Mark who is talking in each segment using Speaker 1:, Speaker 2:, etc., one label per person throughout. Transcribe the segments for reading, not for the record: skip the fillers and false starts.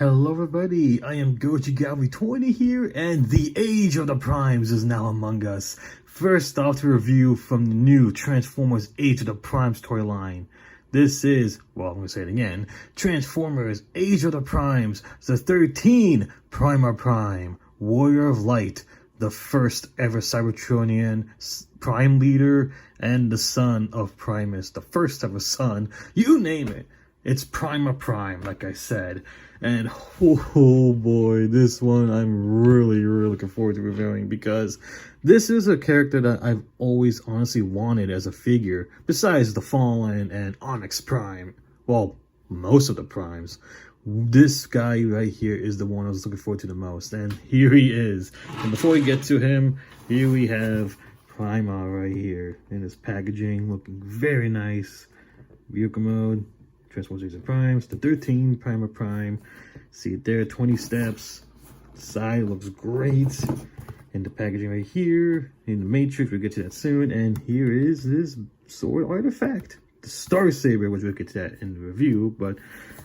Speaker 1: Hello everybody, I am Goji Gallery 20 here, and the age of the primes is now among us. First off, to review from the new Transformers Age of the Prime storyline. This is, well, I'm going to say it again, Transformers Age of the Primes, the 13 Prima Prime, Warrior of Light, the first ever Cybertronian Prime leader, and the son of Primus, the first ever son, you name it. It's Prima Prime, like I said. And oh boy, this one I'm really looking forward to reviewing, because this is a character that I've always honestly wanted as a figure, besides the Fallen and Onyx Prime. Well, most of the Primes. This guy right here is the one I was looking forward to the most, and here he is. And before we get to him, here we have Prima right here in his packaging, looking very nice. Vehicle mode. Transformers and Primes, the 13 Prima Prime. See it there, 20 steps. Side looks great. And the packaging right here, in the Matrix, we'll get to that soon. And here is this sword artifact, the Star Saber, which we'll get to that in the review. But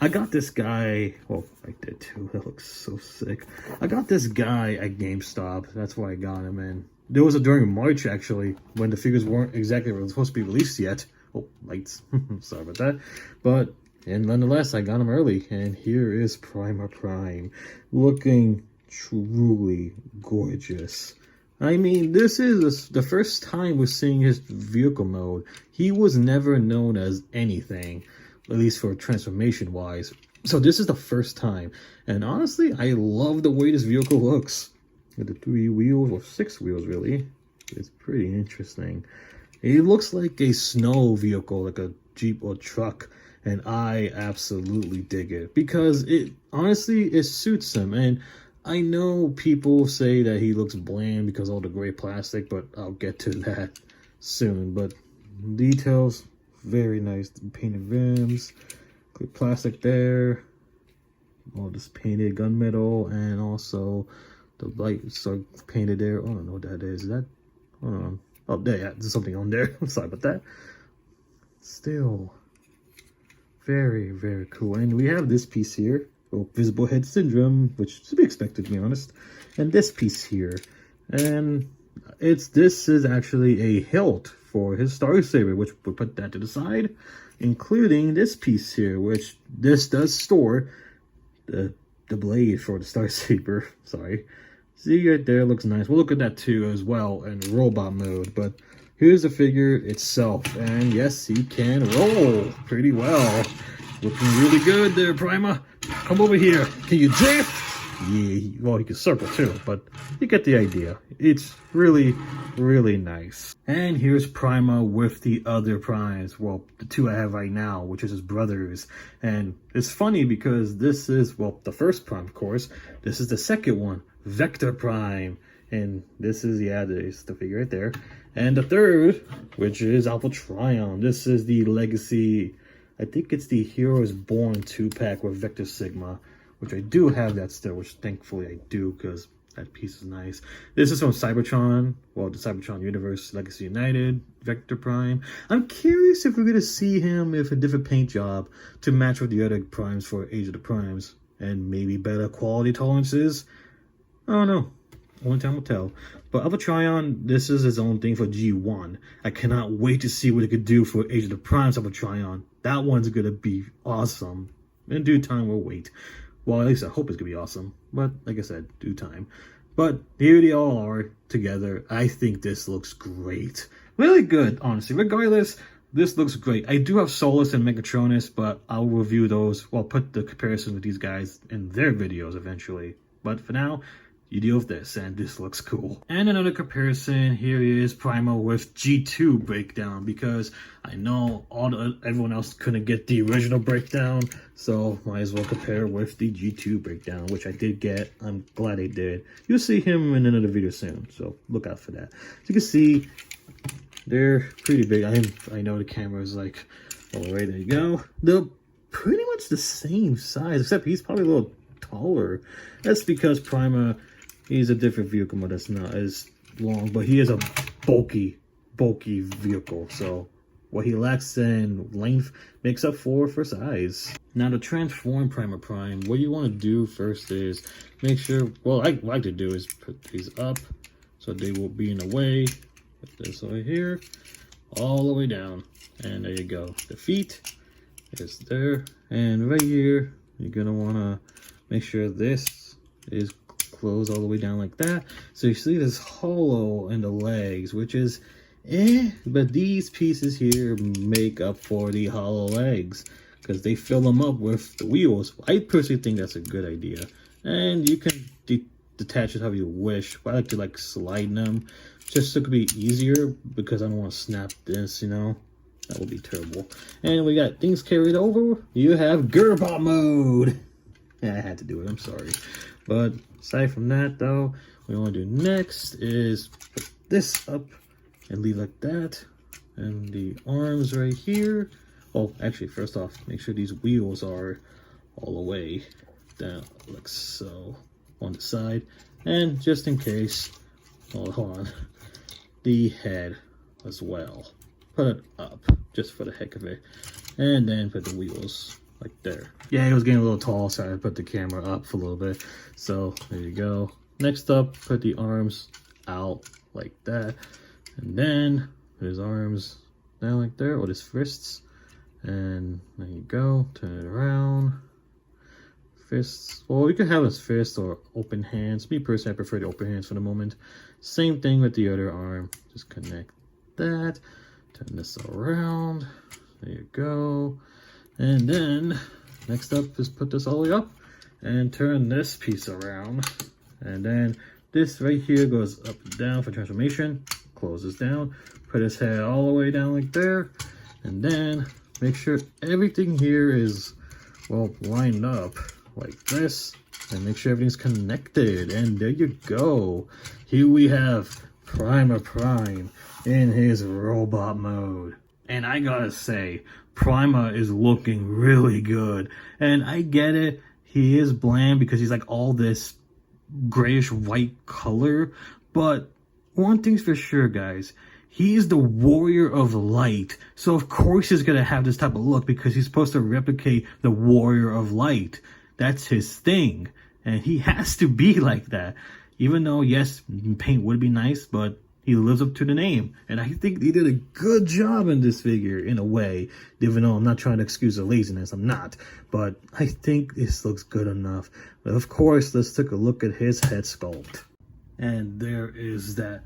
Speaker 1: I got this guy, well, right there too, that looks so sick. I got this guy at GameStop, that's why I got him. And there was a during March, actually, when the figures weren't exactly supposed to be released yet. Oh, lights. Sorry about that. But, and nonetheless, I got him early. And here is Prima Prime. Looking truly gorgeous. I mean, this is the first time we're seeing his vehicle mode. He was never known as anything, at least for transformation-wise. So this is the first time. And honestly, I love the way this vehicle looks. With the 3 wheels, or 6 wheels, really. It's pretty interesting. It looks like a snow vehicle, like a Jeep or truck, and I absolutely dig it, because it honestly, it suits him. And I know people say that he looks bland because of all the gray plastic, but I'll get to that soon. But details, very nice. Painted rims, clear plastic there, all this painted gunmetal, and also the lights are painted there. I don't know what that is. Is that, hold on. Oh, yeah, there's something on there. I'm sorry about that. Still, very cool. And we have this piece here, Visible Head Syndrome, which should be expected, to be honest. And this piece here. And this is actually a hilt for his Star Saber, which we'll put that to the side. Including this piece here, which this does store the blade for the Star Saber. Sorry. See right there, looks nice. We'll look at that too as well in robot mode. But here's the figure itself. And yes, he can roll pretty well. Looking really good there, Prima. Come over here. Can you drift? Yeah, well, he can circle too, but you get the idea. It's really nice. And here's Prima with the other Primes. Well, the 2 I have right now, which is his brothers. And it's funny because this is, well, the first Prime, of course. This is the second one, Vector Prime. And this is, yeah, there's the figure right there. And the third, which is Alpha Trion. This is the Legacy, I think it's the Heroes Born 2-pack with Vector Sigma, which I do have that still, which thankfully I do, because that piece is nice. This is from Cybertron, well, the Cybertron Universe, Legacy United, Vector Prime. I'm curious if we're going to see him with a different paint job to match with the other Primes for Age of the Primes, and maybe better quality tolerances. I don't know. Only time will tell. But Alpha Trion, this is his own thing for G1. I cannot wait to see what it could do for Age of the Primes Alpha Trion. That one's going to be awesome. In due time, we'll wait. Well, at least I hope it's going to be awesome. But, like I said, due time. But here they all are together. I think this looks great. Really good, honestly. Regardless, this looks great. I do have Solus and Megatronus, but I'll review those. Well, put the comparison with these guys in their videos eventually. But for now, you deal with this, and this looks cool. And another comparison, here is Prima with G2 breakdown, because I know everyone else couldn't get the original breakdown, so might as well compare with the G2 breakdown, which I did get. I'm glad I did. You'll see him in another video soon, so look out for that. So you can see, they're pretty big. I know the camera is like, all right, there you go. They're pretty much the same size, except he's probably a little taller. That's because Prima, he's a different vehicle mode that's not as long, but he is a bulky vehicle. So what he lacks in length makes up for size. Now to transform Prima Prime, what you want to do first is make sure, well, I like to do is put these up so they will be in the way. Put this over here, all the way down, and there you go. The feet is there, and right here, you're gonna wanna make sure this is closed all the way down like that. So you see this hollow in the legs, which is but these pieces here make up for the hollow legs because they fill them up with the wheels. I personally think that's a good idea, and you can detach it how you wish. I like to like slide them just so it could be easier because I don't want to snap this, you know. That would be terrible. And we got things carried over. You have Gerbot mode. Yeah, I had to do it. I'm sorry. But aside from that, though, what we want to do next is put this up and leave like that. And the arms right here. Oh, actually, first off, make sure these wheels are all the way down, like so, on the side. And just in case, hold on, the head as well. Put it up, just for the heck of it. And then put the wheels like there. Yeah, it was getting a little tall, so I put the camera up for a little bit. So, there you go. Next up, put the arms out like that. And then, put his arms down like there, or his fists. And there you go, turn it around. Fists, well, you can have his fists or open hands. Me personally, I prefer the open hands for the moment. Same thing with the other arm. Just connect that. Turn this around. There you go. And then, next up is put this all the way up. And turn this piece around. And then, this right here goes up and down for transformation. Closes down. Put his head all the way down like there. And then, make sure everything here is, well, lined up like this. And make sure everything's connected. And there you go. Here we have Prima Prime in his robot mode. And I gotta say, Prima is looking really good. And I get it, he is bland because he's like all this grayish white color. But one thing's for sure, guys. He is the warrior of light. So of course he's gonna have this type of look because he's supposed to replicate the warrior of light. That's his thing. And he has to be like that. Even though, yes, paint would be nice, but he lives up to the name. And I think he did a good job in this figure, in a way. Even though I'm not trying to excuse the laziness, I'm not. But I think this looks good enough. But of course, let's take a look at his head sculpt. And there is that,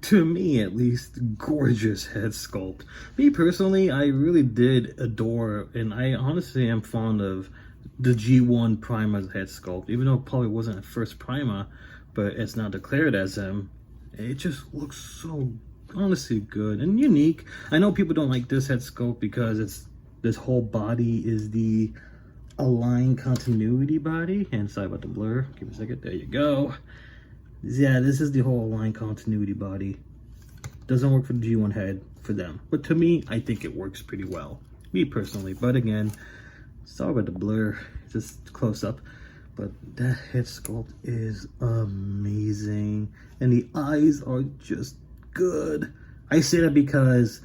Speaker 1: to me at least, gorgeous head sculpt. Me personally, I really did adore, and I honestly am fond of the G1 Prima's head sculpt. Even though it probably wasn't at first Prima, but it's now declared as him. It just looks so honestly good and unique. I know people don't like this head sculpt because it's this whole body is the aligned continuity body. And sorry about the blur. Give me a second. There you go. Yeah, this is the whole aligned continuity body. Doesn't work for the G1 head for them. But to me, I think it works pretty well. Me personally. But again, sorry about the blur. Just close up. But that head sculpt is amazing. And the eyes are just good. I say that because,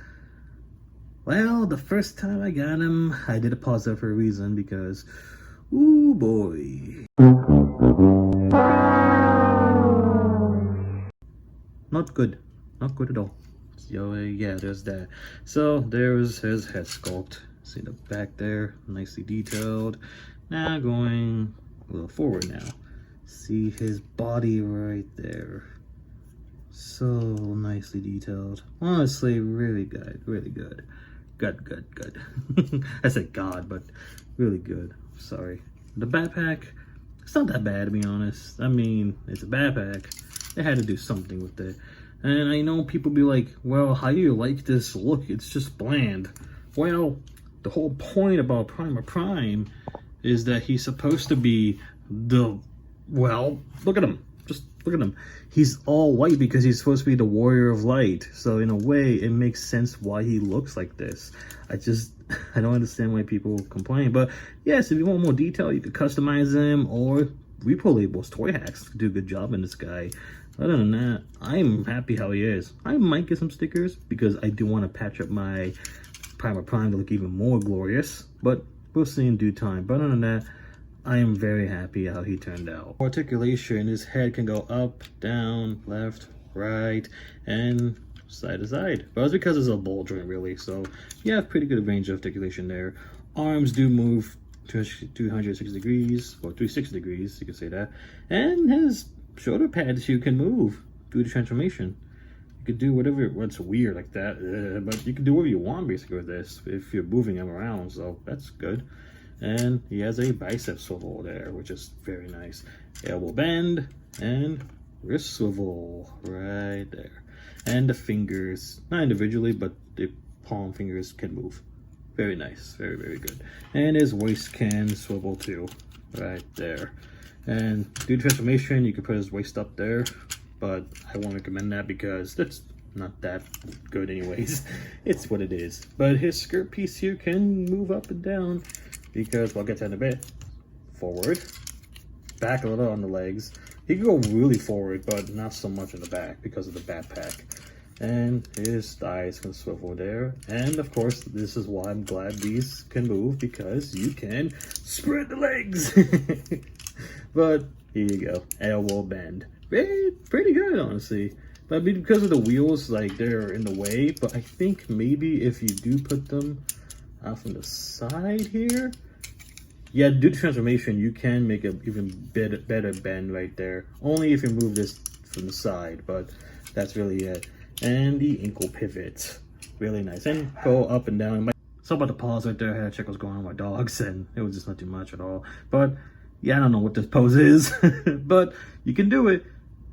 Speaker 1: well, the first time I got him, I did a pause there for a reason because, ooh boy. Not good. Not good at all. So yeah, there's that. So there's his head sculpt. See the back there, nicely detailed. Now going a little forward now. See his body right there. So nicely detailed. Honestly, really good. Really good. Good. I said God, but really good. Sorry. The backpack, it's not that bad to be honest. I mean, it's a backpack. They had to do something with it. And I know people be like, well, how do you like this look? It's just bland. Well, the whole point about Prima Prime is that he's supposed to be the, well, look at him. Just look at him. He's all white because he's supposed to be the warrior of light. So in a way, it makes sense why he looks like this. I don't understand why people complain. But yes, if you want more detail, you could customize him, or Repo Labels, Toy Hacks do a good job in this guy. Other than that, I'm happy how he is. I might get some stickers because I do want to patch up my Prima Prime to look even more glorious, but we'll see in due time. But other than that, I am very happy how he turned out. Articulation, his head can go up, down, left, right, and side to side. But it's because it's a ball joint, really, so you have pretty good range of articulation there. Arms do move 260 degrees, or 360 degrees, you can say that. And his shoulder pads you can move through the transformation. You could do whatever, what's weird like that, but you can do whatever you want basically with this if you're moving them around, so that's good. And he has a bicep swivel there, which is very nice. Elbow bend and wrist swivel right there. And the fingers, not individually, but the palm fingers can move. Very nice, very, very good. And his waist can swivel too, right there. And due to transformation, you can put his waist up there, but I won't recommend that because that's not that good anyways. It's what it is. But his skirt piece here can move up and down because we'll get to that in a bit. Forward, back a little on the legs. He can go really forward, but not so much in the back because of the backpack. And his thighs can swivel there. And of course, this is why I'm glad these can move, because you can spread the legs. But here you go, elbow bend. Pretty good, honestly. But because of the wheels, like, they're in the way. But I think maybe if you do put them out from the side here, yeah, due to transformation, you can make a even better bend right there. Only if you move this from the side, but that's really it. And the ankle pivot, really nice. And go up and down. So about the pause right there, I had to check what's going on with my dogs, and it was just not too much at all. But yeah, I don't know what this pose is, but you can do it.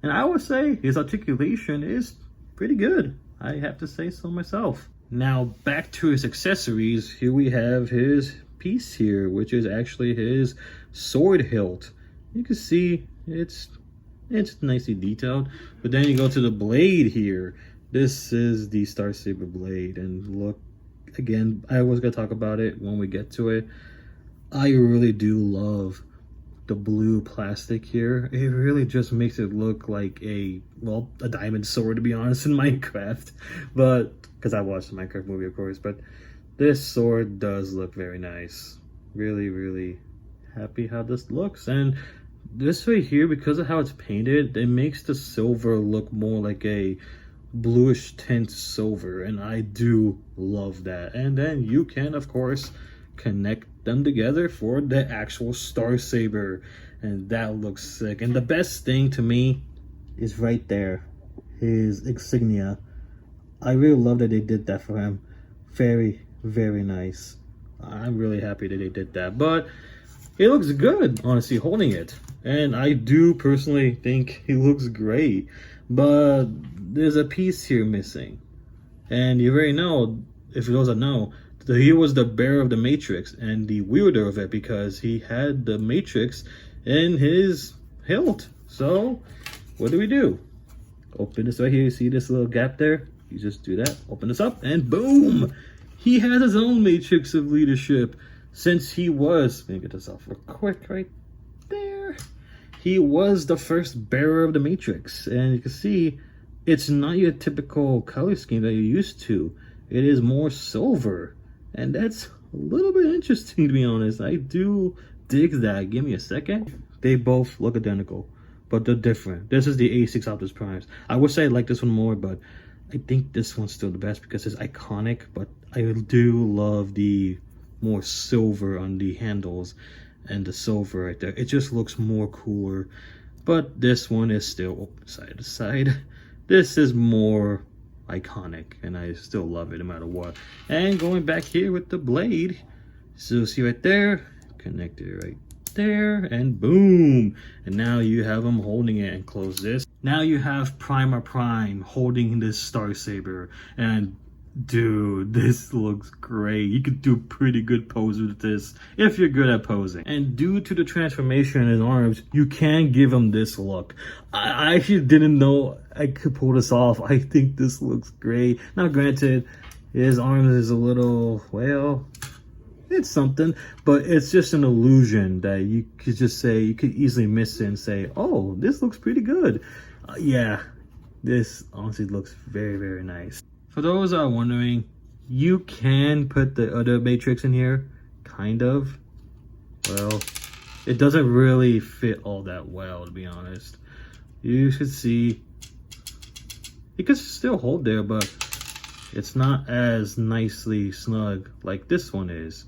Speaker 1: And I would say his articulation is pretty good. I have to say so myself. Now back to his accessories. Here we have his piece here, which is actually his sword hilt. You can see it's nicely detailed. But then you go to the blade here. This is the Star Saber blade, and look, again, I was gonna talk about it when we get to it. I really do love the blue plastic here. It really just makes it look like a diamond sword, to be honest, in Minecraft. But because I watched the Minecraft movie, of course. But this sword does look very nice. Really, really happy how this looks. And this right here, because of how it's painted, it makes the silver look more like a bluish tint silver, and I do love that. And then you can, of course, connect them together for the actual Star Saber, and that looks sick. And the best thing to me is right there, his insignia. I really love that they did that for him. Very, very nice. I'm really happy that they did that. But it looks good, honestly, holding it. And I do personally think he looks great. But there's a piece here missing. And you already know, if you don't know, he was the bearer of the Matrix and the wielder of it, because he had the Matrix in his hilt. So what do? Open this right here. You see this little gap there? You just do that. Open this up and boom! He has his own Matrix of leadership, since he was, let me get this off real quick right there. He was the first bearer of the Matrix, and you can see it's not your typical color scheme that you're used to. It is more silver, and that's a little bit interesting, to be honest. I do dig that. Give me a second. They both look identical, but they're different. This is the A6 Optimus Primes. I would say I like this one more, but I think this one's still the best because it's iconic. But I do love the more silver on the handles and the silver right there. It just looks more cooler. But this one is still side to side. This is more iconic, and I still love it no matter what. And going back here with the blade, so see right there, connected right there, and boom, and now you have him holding it. And close this. Now you have Prima Prime holding this Star Saber, and dude, this looks great. You could do pretty good poses with this if you're good at posing. And due to the transformation in his arms, you can give him this look. I actually didn't know I could pull this off. I think this looks great. Now granted, his arms is a little, well, it's something, but it's just an illusion that you could just say, you could easily miss it and say, oh, this looks pretty good. Yeah, this honestly looks very, very nice. For those that are wondering, You can put the other Matrix in here, kind of. Well, it doesn't really fit all that well, to be honest. You should see, it could still hold there, but it's not as nicely snug like this one is.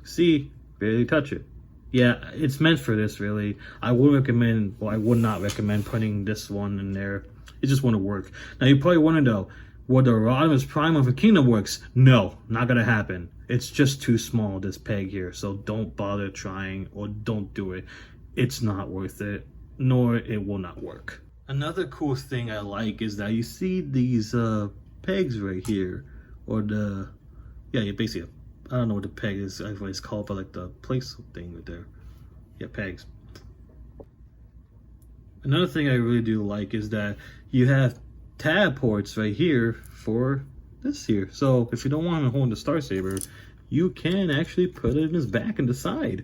Speaker 1: See, barely touch it. Yeah, it's meant for this, really. I would recommend, well, I would not recommend putting this one in there. It just wouldn't work. Now, you probably want to know, would the Rodimus Prime of a Kingdom works? No, not gonna happen. It's just too small, this peg here, so don't bother trying, or don't do it. It's not worth it, nor it will not work. Another cool thing I like is that you see these pegs right here, or the, yeah, you basically, I don't know what the peg is, what it's called, but like the place thing right there. Yeah, pegs. Another thing I really do like is that you have tab ports right here for this here. So if you don't want him holding the Star Saber, you can actually put it in his back and the side.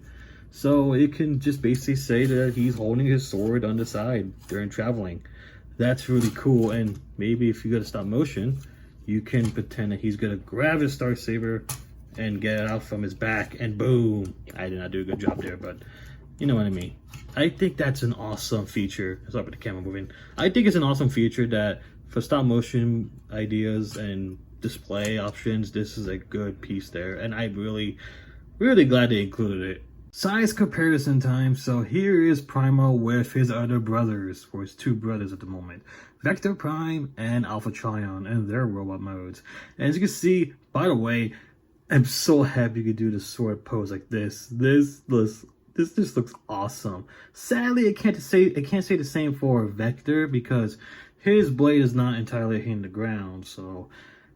Speaker 1: So it can just basically say that he's holding his sword on the side during traveling. That's really cool. And maybe if you go to stop motion, you can pretend that he's gonna grab his Star Saber and get it out from his back, and boom. I did not do a good job there, but you know what I mean. I think that's an awesome feature. Sorry about the camera moving. I think it's an awesome feature that for stop motion ideas and display options, this is a good piece there. And I'm really, really glad they included it. Size comparison time. So here is Prima with his other brothers, or his two brothers at the moment. Vector Prime and Alpha Trion and their robot modes. And as you can see, by the way, I'm so happy you could do the sword pose like this. This just looks awesome. Sadly, I can't say the same for Vector because his blade is not entirely hitting the ground, so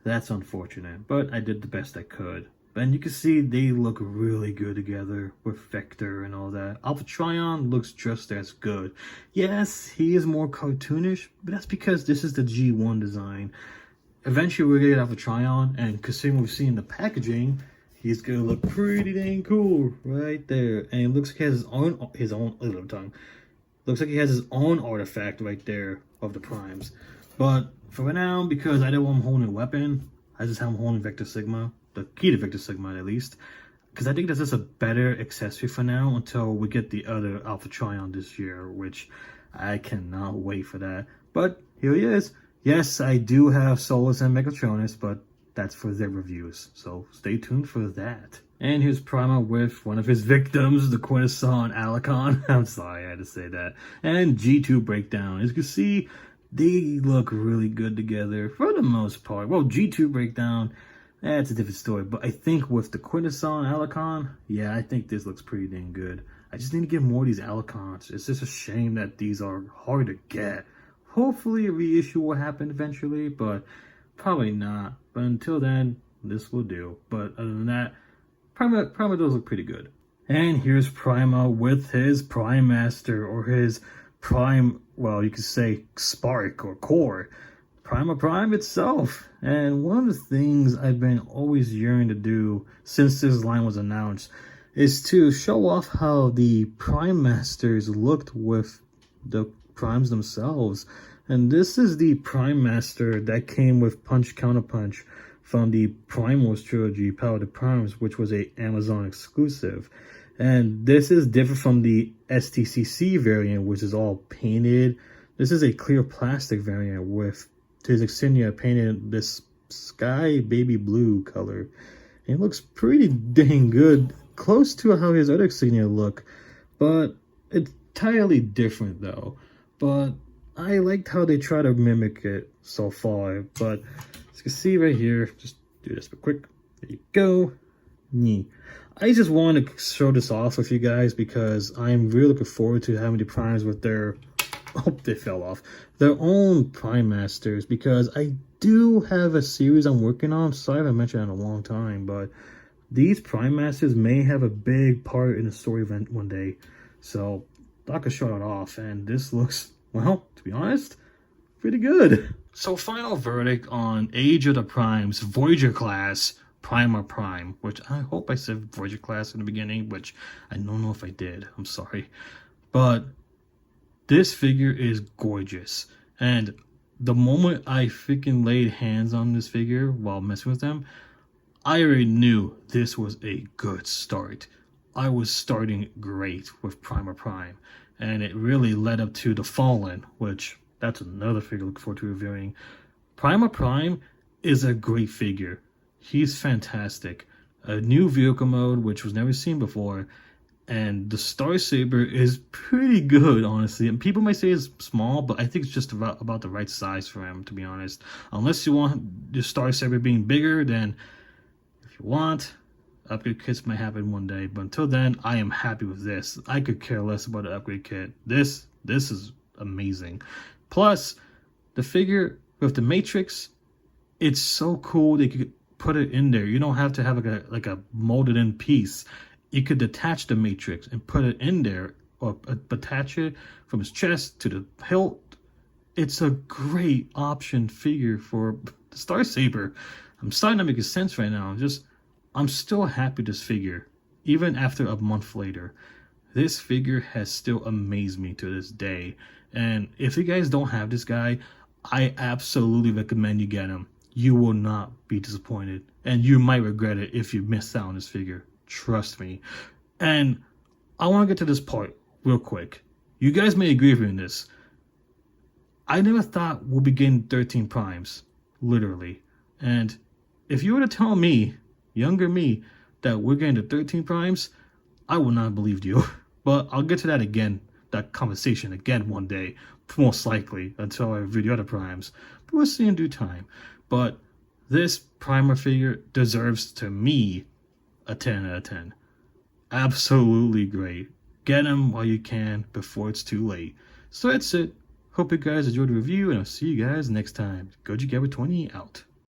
Speaker 1: that's unfortunate. But I did the best I could. And you can see they look really good together with Vector and all that. Alpha Trion looks just as good. Yes, he is more cartoonish, but that's because this is the G1 design. Eventually we'll get Alpha Trion, and considering we've seen the packaging, he's gonna look pretty dang cool right there. And it looks like he has his own tongue. Looks like he has his own artifact right there of the primes. But for now, because I don't want him holding a weapon, I just have him holding Vector Sigma, the key to Vector Sigma at least. Because I think that's just a better accessory for now until we get the other Alpha Trion this year, which I cannot wait for that. But here he is. Yes, I do have Solus and Megatronus, but that's for their reviews, so stay tuned for that. And here's Prima with one of his victims, the Quintesson Alicon. I'm sorry, I had to say that. And G2 Breakdown. As you can see, they look really good together for the most part. Well, G2 Breakdown, that's a different story. But I think with the Quintesson Alicon, yeah, I think this looks pretty dang good. I just need to get more of these Alicons. It's just a shame that these are hard to get. Hopefully a reissue will happen eventually, but probably not. But until then, this will do. But other than that, Prima does look pretty good. And here's Prima with his Prime Master, or his Prime, well, you could say Spark or Core. Prima Prime itself. And one of the things I've been always yearning to do since this line was announced is to show off how the Prime Masters looked with the primes themselves. And this is the Prime Master that came with Punch Counterpunch from the Prime Wars trilogy, Power of the Primes, which was a Amazon exclusive. And this is different from the STCC variant, which is all painted. This is a clear plastic variant with his insignia painted this sky baby blue color. And it looks pretty dang good, close to how his other insignia look, but it's entirely different though. But I liked how they try to mimic it so far. But as you can see right here, just do this real quick. There you go. I just wanted to show this off with you guys because I'm really looking forward to having the primes with their, oh, they fell off, their own Prime Masters, because I do have a series I'm working on. Sorry if I mentioned that in a long time, but these Prime Masters may have a big part in the story event one day. So I could show it off, and this looks, well, to be honest, pretty good. So final verdict on Age of the Primes, Voyager class, Prima Prime, which I hope I said Voyager class in the beginning, which I don't know if I did. I'm sorry. But this figure is gorgeous. And the moment I freaking laid hands on this figure while messing with them, I already knew this was a good start. I was starting great with Prima Prime, and it really led up to the Fallen, which that's another figure I look forward to reviewing. Prima Prime is a great figure. He's fantastic. A new vehicle mode, which was never seen before, and the Star Saber is pretty good, honestly. And people might say it's small, but I think it's just about the right size for him, to be honest. Unless you want your Star Saber being bigger, then if you want, upgrade kits might happen one day. But until then, I am happy with this. I could care less about the upgrade kit. This is amazing. Plus, the figure with the Matrix, it's so cool they could put it in there. You don't have to have like a molded in piece. You could detach the Matrix and put it in there, or attach it from his chest to the hilt. It's a great option figure for the Star Saber. I'm starting to make sense right now. I'm still happy with this figure, even after a month later. This figure has still amazed me to this day. And if you guys don't have this guy, I absolutely recommend you get him. You will not be disappointed, and you might regret it if you miss out on this figure. Trust me. And I want to get to this part real quick. You guys may agree with me on this. I never thought we'll be getting 13 primes, literally. And if you were to tell me, younger me, that we're getting the 13 primes, I would not have believed you. But I'll get to that again, that conversation again one day, most likely, until I review the other primes. But we'll see in due time. But this primer figure deserves, to me, a 10 out of 10. Absolutely great. Get him while you can before it's too late. So that's it. Hope you guys enjoyed the review, and I'll see you guys next time. Goji Gabby 20 out.